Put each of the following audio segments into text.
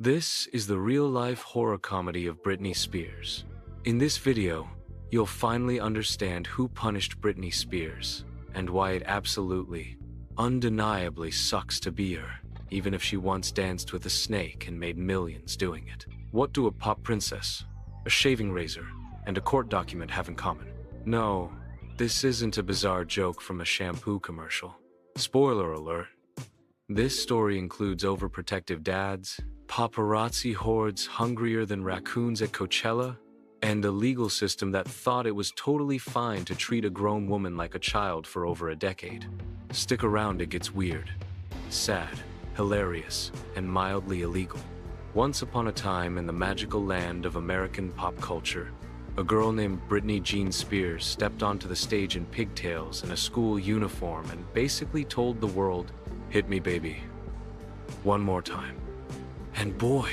This is the real-life horror comedy of Britney Spears. In this video, you'll finally understand who punished Britney Spears and why it absolutely, undeniably sucks to be her, even if she once danced with a snake and made millions doing it. What do a pop princess, a shaving razor, and a court document have in common? No, this isn't a bizarre joke from a shampoo commercial. Spoiler alert. This story includes overprotective dads, paparazzi hordes hungrier than raccoons at Coachella, and a legal system that thought it was totally fine to treat a grown woman like a child for over a decade. Stick around, it gets weird, sad, hilarious, and mildly illegal. Once upon a time in the magical land of American pop culture, a girl named Britney Jean Spears stepped onto the stage in pigtails and a school uniform and basically told the world, "Hit me, baby. One more time." And boy,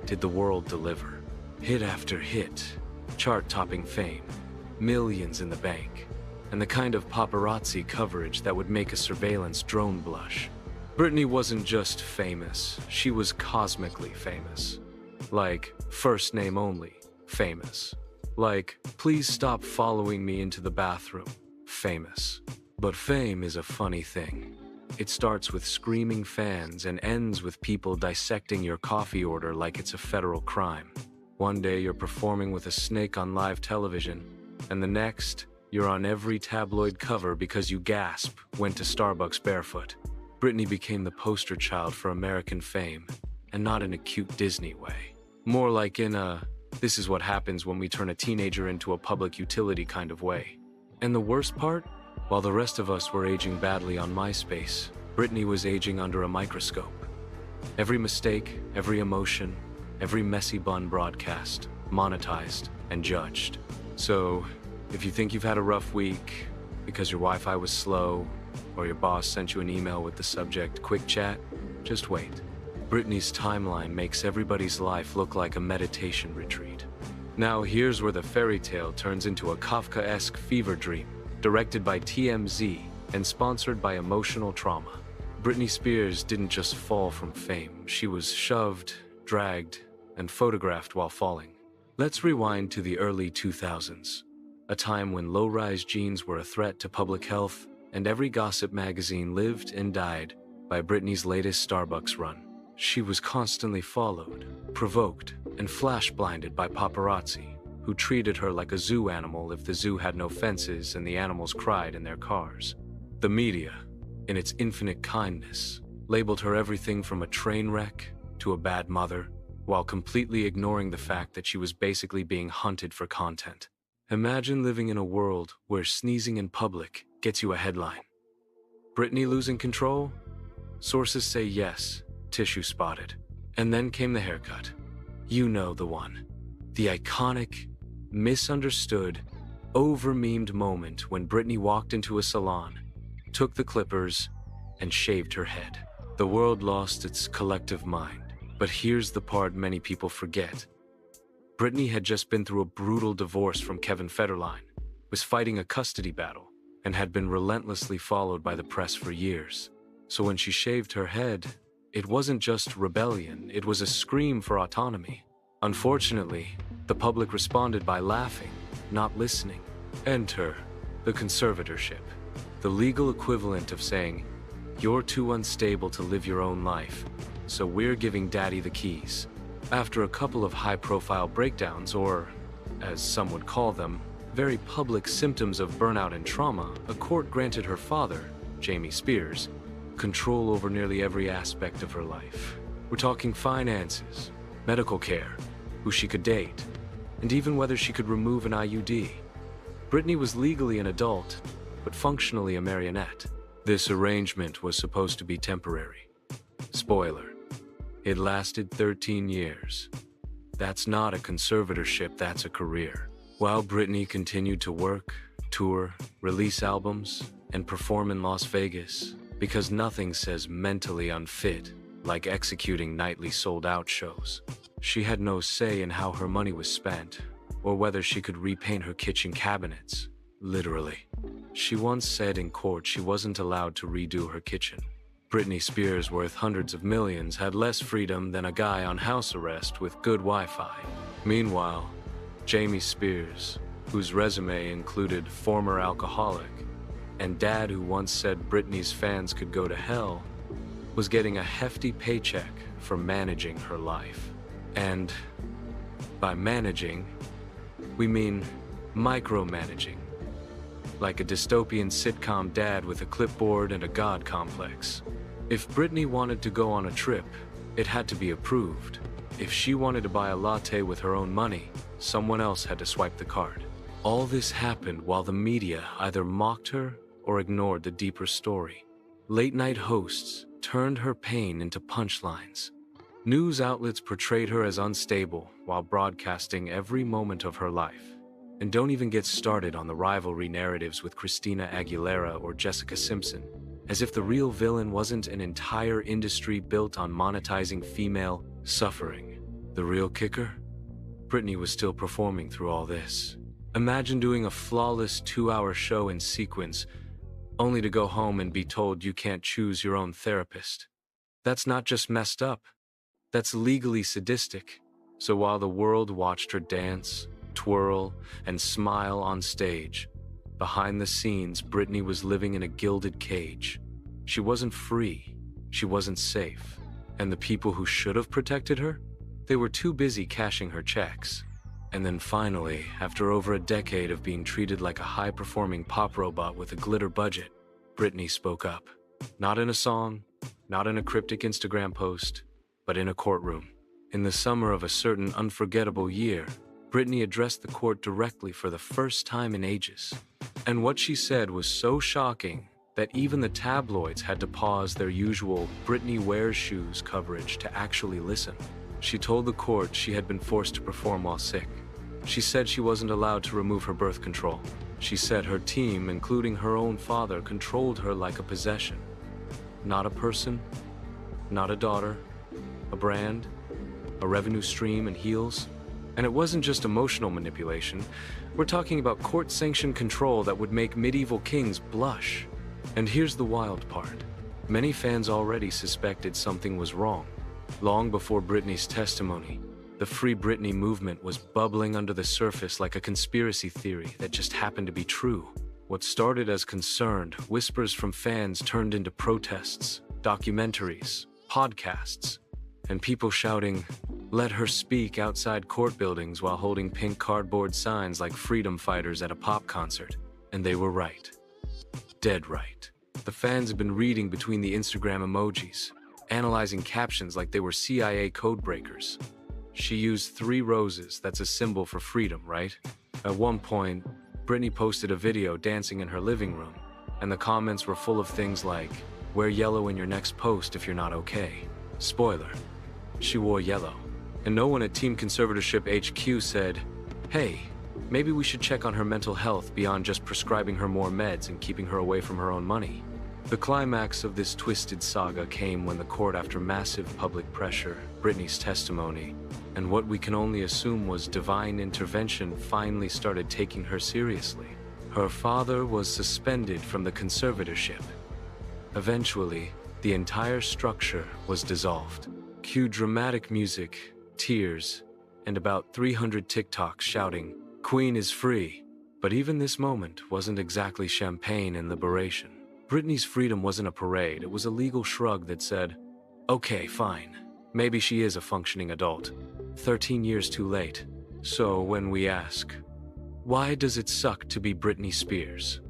did the world deliver. Hit after hit, chart-topping fame, millions in the bank, and the kind of paparazzi coverage that would make a surveillance drone blush. Britney wasn't just famous, she was cosmically famous. Like, first name only, famous. Like, please stop following me into the bathroom, famous. But fame is a funny thing. It starts with screaming fans and ends with people dissecting your coffee order like it's a federal crime. One day you're performing with a snake on live television, and the next, you're on every tabloid cover because you went to Starbucks barefoot. Britney became the poster child for American fame, and not in a cute Disney way. More like in a, this is what happens when we turn a teenager into a public utility kind of way. And the worst part? While the rest of us were aging badly on MySpace, Britney was aging under a microscope. Every mistake, every emotion, every messy bun broadcast, monetized, and judged. So, if you think you've had a rough week because your Wi-Fi was slow, or your boss sent you an email with the subject "quick chat," just wait. Britney's timeline makes everybody's life look like a meditation retreat. Now here's where the fairy tale turns into a Kafkaesque fever dream, directed by TMZ and sponsored by Emotional Trauma. Britney Spears didn't just fall from fame, she was shoved, dragged, and photographed while falling. Let's rewind to the early 2000s, a time when low-rise jeans were a threat to public health, and every gossip magazine lived and died by Britney's latest Starbucks run. She was constantly followed, provoked, and flash-blinded by paparazzi, who treated her like a zoo animal if the zoo had no fences and the animals cried in their cars. The media, in its infinite kindness, labeled her everything from a train wreck to a bad mother, while completely ignoring the fact that she was basically being hunted for content. Imagine living in a world where sneezing in public gets you a headline. Britney losing control? Sources say yes, tissue spotted. And then came the haircut. You know the one. The iconic, misunderstood, over-memed moment when Britney walked into a salon, took the clippers, and shaved her head. The world lost its collective mind. But here's the part many people forget. Britney had just been through a brutal divorce from Kevin Federline, was fighting a custody battle, and had been relentlessly followed by the press for years. So when she shaved her head, it wasn't just rebellion, it was a scream for autonomy. Unfortunately, the public responded by laughing, not listening. Enter the conservatorship, the legal equivalent of saying, "You're too unstable to live your own life, so we're giving daddy the keys." After a couple of high-profile breakdowns, or, as some would call them, very public symptoms of burnout and trauma, a court granted her father, Jamie Spears, control over nearly every aspect of her life. We're talking finances, medical care, who she could date, and even whether she could remove an IUD. Britney was legally an adult, but functionally a marionette. This arrangement was supposed to be temporary. Spoiler. It lasted 13 years. That's not a conservatorship, that's a career. While Britney continued to work, tour, release albums, and perform in Las Vegas, because nothing says mentally unfit like executing nightly sold-out shows. She had no say in how her money was spent, or whether she could repaint her kitchen cabinets, literally. She once said in court she wasn't allowed to redo her kitchen. Britney Spears, worth hundreds of millions, had less freedom than a guy on house arrest with good Wi-Fi. Meanwhile, Jamie Spears, whose resume included former alcoholic and dad who once said Britney's fans could go to hell, was getting a hefty paycheck for managing her life. And by managing, we mean micromanaging. Like a dystopian sitcom dad with a clipboard and a god complex. If Britney wanted to go on a trip, it had to be approved. If she wanted to buy a latte with her own money, someone else had to swipe the card. All this happened while the media either mocked her or ignored the deeper story. Late-night hosts turned her pain into punchlines. News outlets portrayed her as unstable while broadcasting every moment of her life. And don't even get started on the rivalry narratives with Christina Aguilera or Jessica Simpson, as if the real villain wasn't an entire industry built on monetizing female suffering. The real kicker? Britney was still performing through all this. Imagine doing a flawless 2-hour show in sequence, only to go home and be told you can't choose your own therapist. That's not just messed up, that's legally sadistic. So while the world watched her dance, twirl, and smile on stage, behind the scenes, Britney was living in a gilded cage. She wasn't free, she wasn't safe. And the people who should have protected her? They were too busy cashing her checks. And then finally, after over a decade of being treated like a high-performing pop robot with a glitter budget, Britney spoke up. Not in a song, not in a cryptic Instagram post, but in a courtroom. In the summer of a certain unforgettable year, Britney addressed the court directly for the first time in ages. And what she said was so shocking that even the tabloids had to pause their usual "Britney wears shoes" coverage to actually listen. She told the court she had been forced to perform while sick. She said she wasn't allowed to remove her birth control. She said her team, including her own father, controlled her like a possession. Not a person, not a daughter, a brand, a revenue stream and heels. And it wasn't just emotional manipulation. We're talking about court-sanctioned control that would make medieval kings blush. And here's the wild part. Many fans already suspected something was wrong. Long before Britney's testimony, the Free Britney movement was bubbling under the surface like a conspiracy theory that just happened to be true. What started as concerned whispers from fans turned into protests, documentaries, podcasts, and people shouting, "Let her speak" outside court buildings while holding pink cardboard signs like freedom fighters at a pop concert. And they were right. Dead right. The fans have been reading between the Instagram emojis, analyzing captions like they were CIA codebreakers. She used 3 roses, that's a symbol for freedom, right? At one point, Britney posted a video dancing in her living room, and the comments were full of things like, "Wear yellow in your next post if you're not okay." Spoiler, she wore yellow. And no one at Team Conservatorship HQ said, "Hey, maybe we should check on her mental health beyond just prescribing her more meds and keeping her away from her own money." The climax of this twisted saga came when the court, after massive public pressure, Britney's testimony, and what we can only assume was divine intervention, finally started taking her seriously. Her father was suspended from the conservatorship. Eventually, the entire structure was dissolved. Cue dramatic music, tears, and about 300 TikToks shouting, "Queen is free." But even this moment wasn't exactly champagne and liberation. Britney's freedom wasn't a parade, it was a legal shrug that said, "Okay, fine. Maybe she is a functioning adult. 13 years too late." So when we ask, why does it suck to be Britney Spears?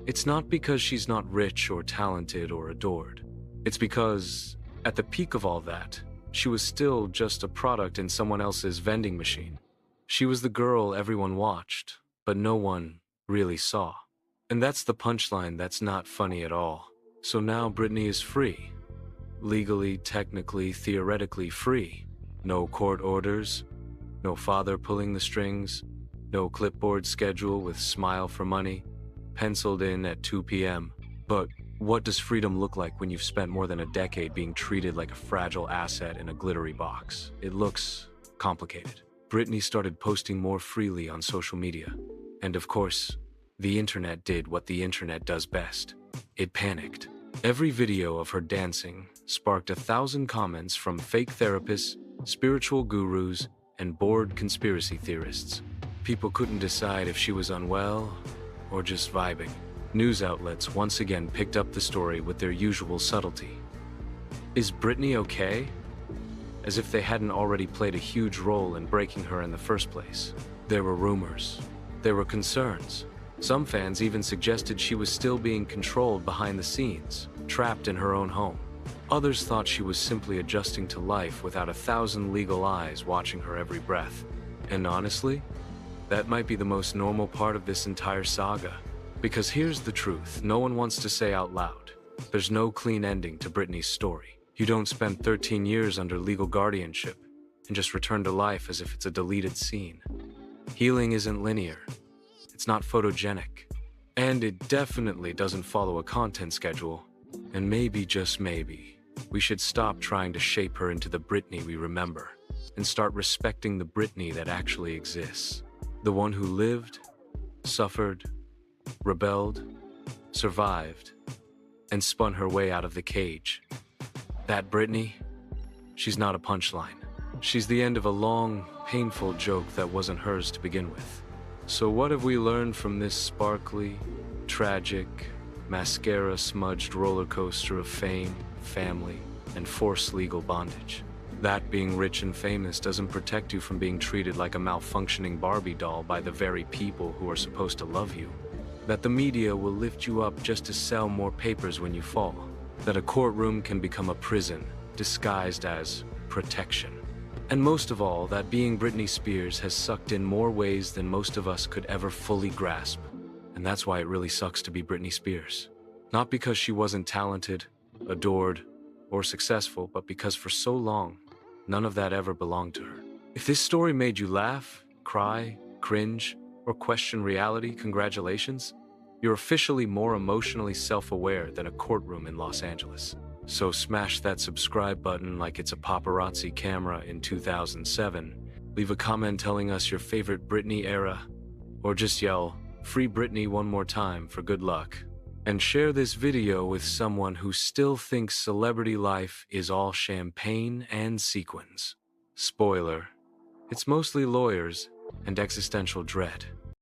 It's not because she's not rich or talented or adored. It's because, at the peak of all that, she was still just a product in someone else's vending machine. She was the girl everyone watched, but no one really saw. And that's the punchline that's not funny at all. So now Britney is free. Legally, technically, theoretically free. No court orders, no father pulling the strings, no clipboard schedule with "smile for money" penciled in at 2 p.m. But what does freedom look like when you've spent more than a decade being treated like a fragile asset in a glittery box? It looks complicated. Britney started posting more freely on social media. And of course, the internet did what the internet does best. It panicked. Every video of her dancing sparked 1,000 comments from fake therapists, spiritual gurus, and bored conspiracy theorists. People couldn't decide if she was unwell or just vibing. News outlets once again picked up the story with their usual subtlety. Is Britney okay? As if they hadn't already played a huge role in breaking her in the first place. There were rumors. There were concerns. Some fans even suggested she was still being controlled behind the scenes, trapped in her own home. Others thought she was simply adjusting to life without 1,000 legal eyes watching her every breath. And honestly, that might be the most normal part of this entire saga. Because here's the truth no one wants to say out loud. There's no clean ending to Britney's story. You don't spend 13 years under legal guardianship and just return to life as if it's a deleted scene. Healing isn't linear. It's not photogenic. And it definitely doesn't follow a content schedule. And maybe, just maybe, we should stop trying to shape her into the Britney we remember and start respecting the Britney that actually exists. The one who lived, suffered, rebelled, survived, and spun her way out of the cage. That Britney, she's not a punchline. She's the end of a long, painful joke that wasn't hers to begin with. So what have we learned from this sparkly, tragic, mascara-smudged roller coaster of fame, family, and forced legal bondage? That being rich and famous doesn't protect you from being treated like a malfunctioning Barbie doll by the very people who are supposed to love you. That the media will lift you up just to sell more papers when you fall. That a courtroom can become a prison, disguised as protection. And most of all, that being Britney Spears has sucked in more ways than most of us could ever fully grasp. And that's why it really sucks to be Britney Spears. Not because she wasn't talented, adored, or successful, but because for so long, none of that ever belonged to her. If this story made you laugh, cry, cringe, or question reality, congratulations. You're officially more emotionally self-aware than a courtroom in Los Angeles. So smash that subscribe button like it's a paparazzi camera in 2007. Leave a comment telling us your favorite Britney era, or just yell, "Free Britney" one more time for good luck. And share this video with someone who still thinks celebrity life is all champagne and sequins. Spoiler, it's mostly lawyers and existential dread.